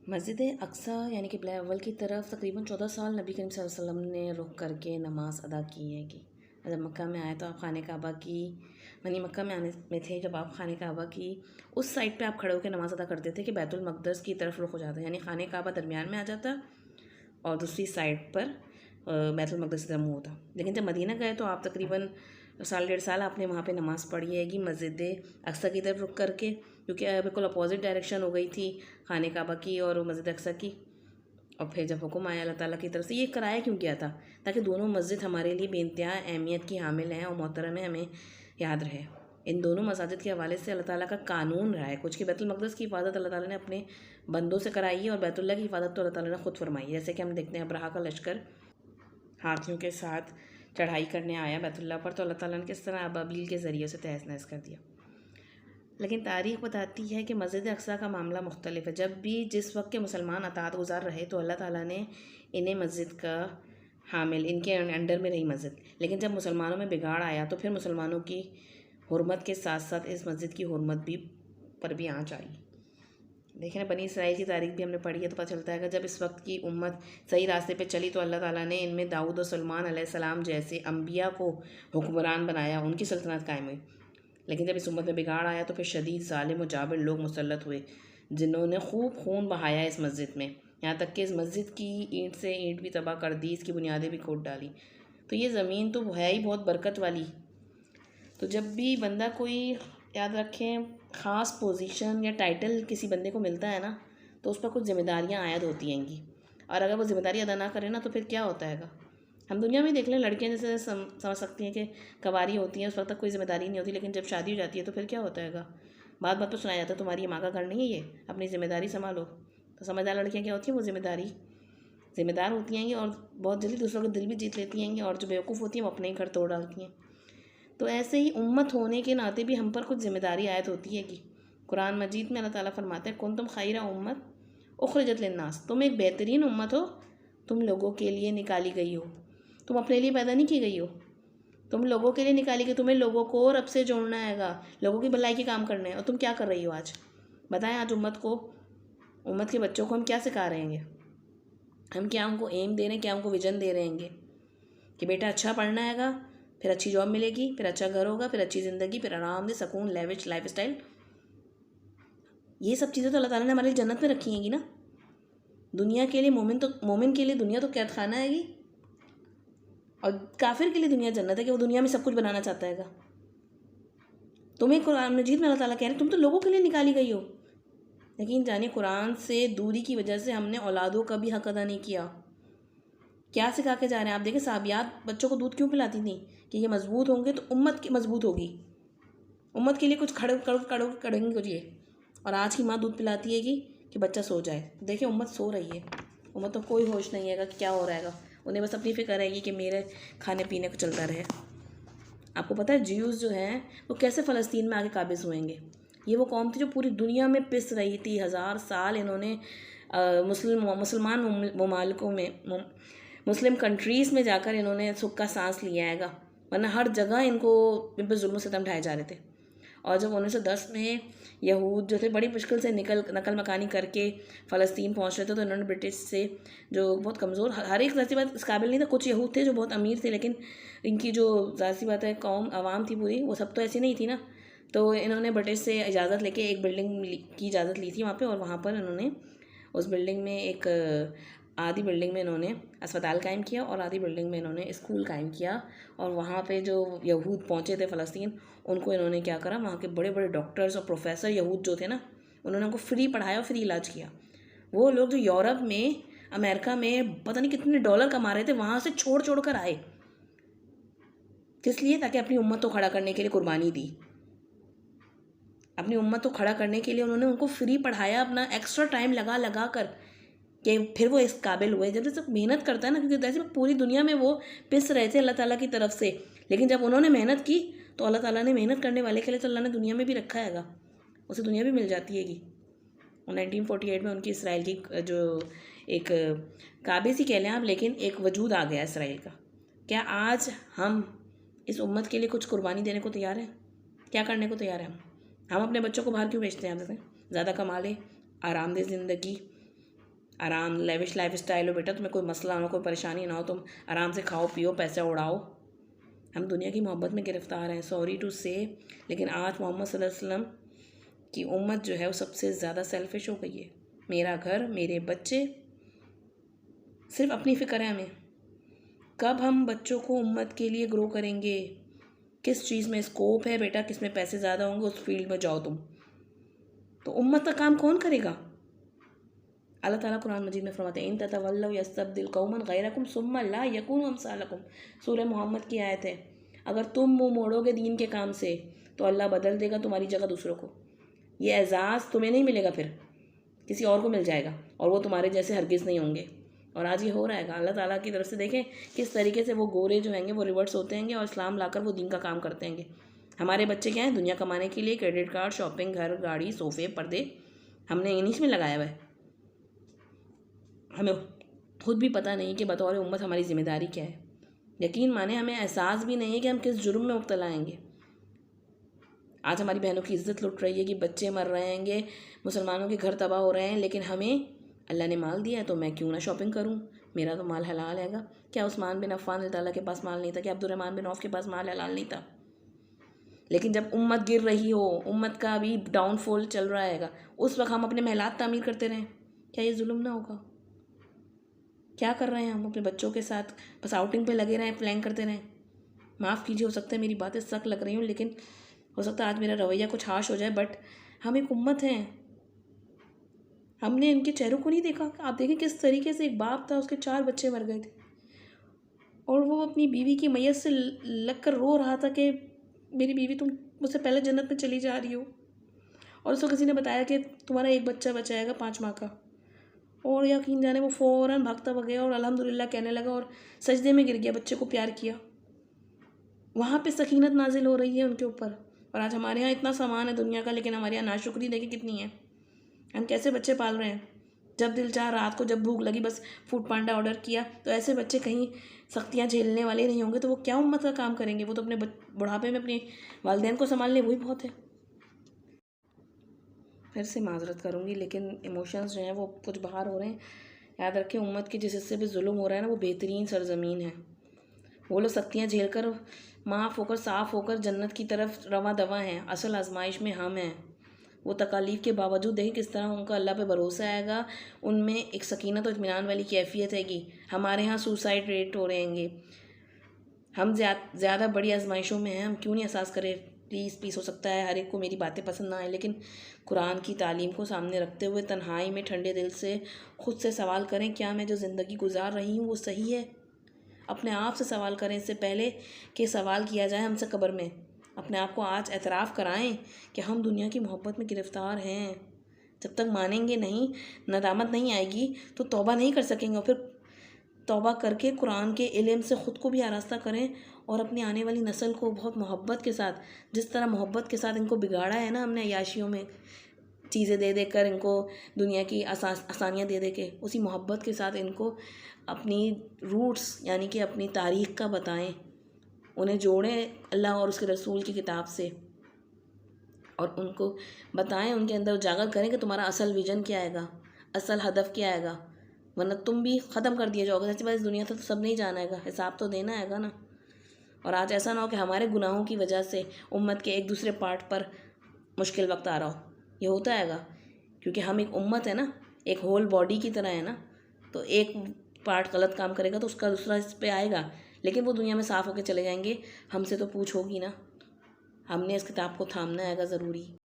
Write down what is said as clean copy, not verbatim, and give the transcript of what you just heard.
मस्जिद अक्सा यानी कि बिलावल की तरफ तकरीबन 14 साल नबी करीम सल्लल्लाहु अलैहि वसल्लम ने रुख करके नमाज़ अदा की है कि जब मक्का में आए तो आप खाने काबा की यानी मक्का में आने में थे जब आप खाने काबा की उस साइड पे आप खड़े होकर नमाज़ अदा करते थे कि बैतुल मक़दस की तरफ रुख हो जाता, यानी खाने काबा दरमियान में आ जाता और दूसरी साइड पर बैतुल मक़दस की तरफ मुँह होता। लेकिन जब मदीना गए तो आप तकरीबन 1.5 साल आपने वहाँ पे नमाज़ पढ़ी हैगी मस्जिद अक्सा की तरफ रुख करके, क्योंकि बिल्कुल अपोजिट डायरेक्शन हो गई थी खाने काबा की और मस्जिद अक्सा की। और फिर जब हुक्म आया अल्लाह ताला की तरफ से, ये कराया क्यों गया था? ताकि दोनों मस्जिद हमारे लिए बेइंतहा अहमियत की हामिल हैं और मोहतरम है, हमें याद रहे। इन दोनों मसाजिद के हवाले से अल्लाह ताला का कानून रहा है कुछ कि बैतुल मक़दस की हिफाजत अल्लाह ताला ने अपने बंदों से कराई है और बैतुल्लाह की हिफाजत तो अल्लाह ताला ने ख़ुद फरमाई है। जैसे कि हम देखते हैं अब्राहा का लश्कर हाथियों के साथ चढ़ाई करने आया बैतुल्लाह पर, तो अल्लाह ताला ने किस तरह अबाबील के ज़रिए से तहस नहस कर दिया। लेकिन तारीख़ बताती है कि मस्जिद अक्सा का मामला मुख्तलिफ है। जब भी जिस वक्त के मुसलमान अतात गुज़ार रहे तो अल्लाह ताला ने इन्हें मस्जिद का हामिल, इनके अंडर में रही मस्जिद। लेकिन जब मुसलमानों में बिगाड़ आया तो फिर मुसलमानों की हुर्मत के साथ साथ इस मस्जिद की हुर्मत भी पर भी आँच आई। देखें ना, बनी इसराइल की तारीख भी हमने पढ़ी है तो पता चलता है कि जब इस वक्त की उम्मत सही रास्ते पे चली तो अल्लाह ताला ने इनमें दाऊद और सलमान अलैहिस्सलाम जैसे अम्बिया को हुक्मरान बनाया, उनकी सल्तनत कायम हुई। लेकिन जब इस उम्मत में बिगाड़ आया तो फिर शदीद ज़ालिम और जाबिर लोग मुसल्लत हुए जिन्होंने खूब खून बहाया इस मस्जिद में, यहाँ तक कि इस मस्जिद की ईंट से ईंट भी तबाह कर दी, इसकी बुनियादें भी खोद डाली। तो ये ज़मीन तो है ही बहुत बरकत वाली। तो जब भी बंदा कोई, याद रखें, ख़ास पोजीशन या टाइटल किसी बंदे को मिलता है ना तो उस पर कुछ ज़िम्मेदारियाँ आयद होती हैंगी, और अगर वो ज़िम्मेदारी अदा ना करे ना तो फिर क्या होता है। हम दुनिया में देख लें, लड़कियां जैसे समझ सकती हैं कि कवारी होती हैं, उस वक्त तक कोई ज़िम्मेदारी नहीं होती, लेकिन जब शादी हो जाती है तो फिर क्या होता है। बात बात तो सुनाया जाता है तुम्हारी ये माँ का घर नहीं है, ये अपनी ज़िम्मेदारी संभालो। तो समझदार लड़कियाँ क्या होती हैं, वो ज़िम्मेदार होती हैं और बहुत जल्दी दूसरों का दिल भी जीत लेती हैं, और जो बेवकूफ़ होती हैं वो अपने ही घर तोड़ डालती हैं। तो ऐसे ही उम्मत होने के नाते भी हम पर कुछ ज़िम्मेदारी आयत होती है कि कुरान मजीद में अल्लाह ताला फरमाते हैं कुंतुम खैरा उम्मत उखरिजत लिन्नास, तुम एक बेहतरीन उम्मत हो, तुम लोगों के लिए निकाली गई हो, तुम अपने लिए पैदा नहीं की गई हो, तुम लोगों के लिए निकाली गई। तुम्हें लोगों को रब से जोड़ना हैगा, लोगों की भलाई के काम करने हैं, और तुम क्या कर रही हो आज? बताएं आज उम्मत के बच्चों को हम क्या सिखा रहे हैं? हम क्या उनको एम दे रहे हैं, क्या उनको विजन दे रहे हैं कि बेटा अच्छा पढ़ना हैगा, फिर अच्छी जॉब मिलेगी, फिर अच्छा घर होगा, फिर अच्छी ज़िंदगी, फिर आराम से सुकून लेविश लाइफ स्टाइल। ये सब चीज़ें तो अल्लाह ताला ने हमारे लिए जन्नत में रखी हैंगी ना। दुनिया के लिए मोमिन के लिए दुनिया तो कैद खाना हैगी, और काफिर के लिए दुनिया जन्नत है कि वो दुनिया में सब कुछ बनाना चाहता है। तुम्हें कुरान मजीद में अल्लाह ताला कह रहे तुम तो लोगों के लिए निकाली गई हो, लेकिन जानिए कुरान से दूरी की वजह से हमने औलादों का भी हक अदा नहीं किया। क्या सिखा के जा रहे हैं आप? देखें साहबियात बच्चों को दूध क्यों पिलाती थी कि ये मजबूत होंगे तो उम्मत की मजबूत होगी, उम्मत के लिए कुछ करेंगे कुछ ये। और आज की माँ दूध पिलाती है कि बच्चा सो जाए। देखिए उम्मत सो रही है, उम्मत तो कोई होश नहीं है कि क्या हो रहा है। उन्हें बस अपनी फिक्र रहेगी कि मेरे खाने पीने को चलता रहे। आपको पता है ज्यूज़ जो हैं वो कैसे फ़लस्तीन में आके काबिज़ हुएंगे? ये वो कौम थी जो पूरी दुनिया में पिस रही थी। 1000 साल इन्होंने मुसलमान ममालिकों में, मुस्लिम कंट्रीज़ में जाकर इन्होंने सुख का सांस लिया हैगा, वरना हर जगह इन पर जुल्म सितम ढाए जा रहे थे। और जब 1910 में यहूद जो थे बड़ी मुश्किल से नकल मकानी करके फ़लस्तीन पहुंच रहे थे, तो इन्होंने ब्रिटिश से, जो बहुत कमज़ोर, हर एक ज़ाती बात इस काबिल नहीं था, कुछ यहूद थे जो बहुत अमीर थे, लेकिन इनकी जो ज़ाती बात है कौम आवाम थी पूरी, वो सब तो ऐसी नहीं थी ना। तो इन्होंने ब्रिटिश से इजाज़त लेके एक बिल्डिंग की इजाज़त ली थी वहाँ पे, और वहाँ पर इन्होंने उस बिल्डिंग में आधी बिल्डिंग में इन्होंने अस्पताल कायम किया और आधी बिल्डिंग में इन्होंने स्कूल कायम किया। और वहाँ पे जो यहूद पहुँचे थे फ़लस्तीन, उनको इन्होंने क्या करा, वहाँ के बड़े बड़े डॉक्टर्स और प्रोफेसर यहूद जो थे ना, उन्होंने उनको फ्री पढ़ाया और फ्री इलाज किया। वो लोग जो यूरोप में, अमेरिका में पता नहीं कितने डॉलर कमा रहे थे, वहाँ से छोड़ कर आए, किस लिए? ताकि अपनी उम्मत को खड़ा करने के लिए कुर्बानी दी। अपनी उम्मत को खड़ा करने के लिए उन्होंने उनको फ्री पढ़ाया, अपना एक्स्ट्रा टाइम लगा कर, कि फिर वो इस काबिल हुए। जब सब मेहनत करता है ना, क्योंकि जैसे पूरी दुनिया में वो पिस रहे थे अल्लाह ताला की तरफ से, लेकिन जब उन्होंने मेहनत की तो अल्लाह ताला ने मेहनत करने वाले के लिए तो अल्लाह ने दुनिया में भी रखा हैगा, उसे दुनिया भी मिल जाती हैगी। 1948 में उनकी इसराइल की जो एक काबिज़ ही कह लें आप, लेकिन एक वजूद आ गया इसराइल का। क्या आज हम इस उम्मत के लिए कुछ कुर्बानी देने को तैयार हैं? क्या करने को तैयार हैं हम अपने बच्चों को बाहर क्यों भेजते हैं? आप देखें, ज़्यादा कमा ले, आरामदेह ज़िंदगी, आराम लेविश लाइफ स्टाइल हो बेटा, तुम्हें कोई मसला ना हो, कोई परेशानी ना हो, तुम आराम से खाओ पियो पैसे उड़ाओ। हम दुनिया की मोहब्बत में गिरफ़्तार हैं, सॉरी टू से, लेकिन आज मोहम्मद सल्लल्लाहु अलैहि वसल्लम की उम्मत जो है वो सबसे ज़्यादा सेल्फिश हो गई है। मेरा घर, मेरे बच्चे, सिर्फ अपनी फ़िक्र है हमें। कब हम बच्चों को उम्मत के लिए ग्रो करेंगे? किस चीज़ में स्कोप है बेटा, किस में पैसे ज़्यादा होंगे उस फील्ड में जाओ तुम। तो उम्मत का काम कौन करेगा? अल्लाह ताला कुरान मजीद में फरमाते हैं, इन ततवल्लव यस्तब्दिल कौमन गैरकुम सुम्मा ला यकूनु अमसालकुम। सूरह मोहम्मद की आयत है। अगर तुम मुँह मोड़ोगे दीन के काम से तो अल्लाह बदल देगा तुम्हारी जगह दूसरों को। ये एजाज़ तुम्हें नहीं मिलेगा, फिर किसी और को मिल जाएगा, और वो तुम्हारे जैसे हरगिज़ नहीं होंगे। और आज ये हो रहा है अल्लाह ताला की तरफ से। देखें किस तरीके से वो गोरे जो हैंगे वो रिवर्स होते हैंगे और इस्लाम लाकर वो दीन का काम करते हैंगे। हमारे बच्चे क्या हैं, दुनिया कमाने के लिए क्रेडिट कार्ड, शॉपिंग, घर, गाड़ी, सोफ़े, पर्दे, हमने इन्हीं में लगाया हुआ है। हमें खुद भी पता नहीं कि बतौर उम्मत हमारी ज़िम्मेदारी क्या है। यकीन माने हमें एहसास भी नहीं है कि हम किस जुर्म में मुब्तला आएंगे। आज हमारी बहनों की इज़्ज़त लुट रही है कि बच्चे मर रहे हैंगे, मुसलमानों के घर तबाह हो रहे हैं, लेकिन हमें अल्लाह ने माल दिया है तो मैं क्यों ना शॉपिंग करूं, मेरा तो माल हलाल हैगा। क्या उस्मान बिन अफ़्फ़ान रज़ियल्लाहु के पास माल नहीं था? क्या अब्दुर्रहमान बिन औफ़ के पास माल हलाल नहीं था? लेकिन जब उम्मत गिर रही हो, उम्मत का अभी डाउनफॉल चल रहा हैगा, उस वक्त हम अपने महलात तामीर करते रहें, क्या ये जुल्म ना होगा? क्या कर रहे हैं हम अपने बच्चों के साथ? बस आउटिंग पे लगे रहें, प्लान करते रहें। माफ़ कीजिए, हो सकता है मेरी बातें सख्त लग रही हूँ, लेकिन हो सकता है आज मेरा रवैया कुछ हार्श हो जाए, बट हम एक उम्मत हैं। हमने इनके चेहरों को नहीं देखा? आप देखें किस तरीके से एक बाप था, उसके 4 बच्चे मर गए थे और वो अपनी बीवी की मैयत से लग कर रो रहा था कि मेरी बीवी तुम मुझसे पहले जन्नत में चली जा रही हो। और उसको किसी ने बताया कि तुम्हारा एक बच्चा बचाएगा 5 माह का, और यकीन जाने वो फ़ौरन भागता गया और अल्हम्दुलिल्लाह कहने लगा और सजदे में गिर गया, बच्चे को प्यार किया। वहाँ पे सकीनत नाजिल हो रही है उनके ऊपर। और आज हमारे यहाँ इतना सामान है दुनिया का, लेकिन हमारे यहाँ नाशुक्री देखें कितनी है। हम कैसे बच्चे पाल रहे हैं? जब दिल चाह, रात को जब भूख लगी बस फूड पांडा ऑर्डर किया। तो ऐसे बच्चे कहीं सख्तियाँ झेलने वाले नहीं होंगे तो वो क्या उम्मत का काम करेंगे? वो तो अपने बुढ़ापे में अपने वालिदैन को संभालने वही बहुत है। फिर से माजरत करूँगी, लेकिन इमोशंस जो हैं वो कुछ बाहर हो रहे हैं। याद रखें, उम्मत के जिस हिस्से पे जुल्म हो रहा है ना, वो बेहतरीन सरजमीन है। वो लोग सख्तियाँ झेल कर माफ़ होकर साफ़ होकर जन्नत की तरफ रवा दवा हैं। असल आजमाइश में हम हैं। वो तकालीफ के बावजूद देखें किस तरह उनका अल्लाह पे भरोसा आएगा, उनमें एक सकीनत और इत्मीनान वाली कैफियत है कि हमारे यहाँ सुसाइड रेट हो रहे हैंगे। हम ज़्यादा बड़ी आजमाइशों में हैं, हम क्यों नहीं एहसास करें? प्लीज़ हो सकता है हर एक को मेरी बातें पसंद ना आए, लेकिन कुरान की तालीम को सामने रखते हुए तन्हाई में ठंडे दिल से ख़ुद से सवाल करें, क्या मैं जो ज़िंदगी गुजार रही हूँ वो सही है? अपने आप से सवाल करें इससे पहले कि सवाल किया जाए हमसे कब्र में। अपने आप को आज एतराफ़ कराएं कि हम दुनिया की मोहब्बत में गिरफ़्तार हैं। जब तक मानेंगे नहीं, नदामत नहीं आएगी तो तौबा नहीं कर सकेंगे, और फिर तौबा करके कुरान के इल्म से ख़ुद को भी आरास्ता करें और अपनी आने वाली नस्ल को बहुत मोहब्बत के साथ, जिस तरह मोहब्बत के साथ इनको बिगाड़ा है ना हमने अय्याशियों में, चीज़ें दे देकर इनको दुनिया की आसानियाँ दे के, उसी मोहब्बत के साथ इनको अपनी रूट्स यानी कि अपनी तारीख़ का बताएं, उन्हें जोड़ें अल्लाह और उसके रसूल की किताब से, और उनको बताएं, उनके अंदर उजागर करें कि तुम्हारा असल विज़न क्या आएगा, असल हदफ क्या आएगा। वरना तुम भी ख़त्म कर दिया जाओगे। सच्ची बात, इस दुनिया से तो सब नहीं जाना हैगा, हिसाब तो देना हैगा ना। और आज ऐसा ना हो कि हमारे गुनाहों की वजह से उम्मत के एक दूसरे पार्ट पर मुश्किल वक्त आ रहा हो। ये होता हैगा क्योंकि हम एक उम्मत है ना, एक होल बॉडी की तरह है ना। तो एक पार्ट गलत काम करेगा तो उसका दूसरा इस पर आएगा, लेकिन वो दुनिया में साफ़ होकर चले जाएंगे। हमसे तो पूछ होगी ना। हमने इस किताब को थामना हैगा ज़रूरी।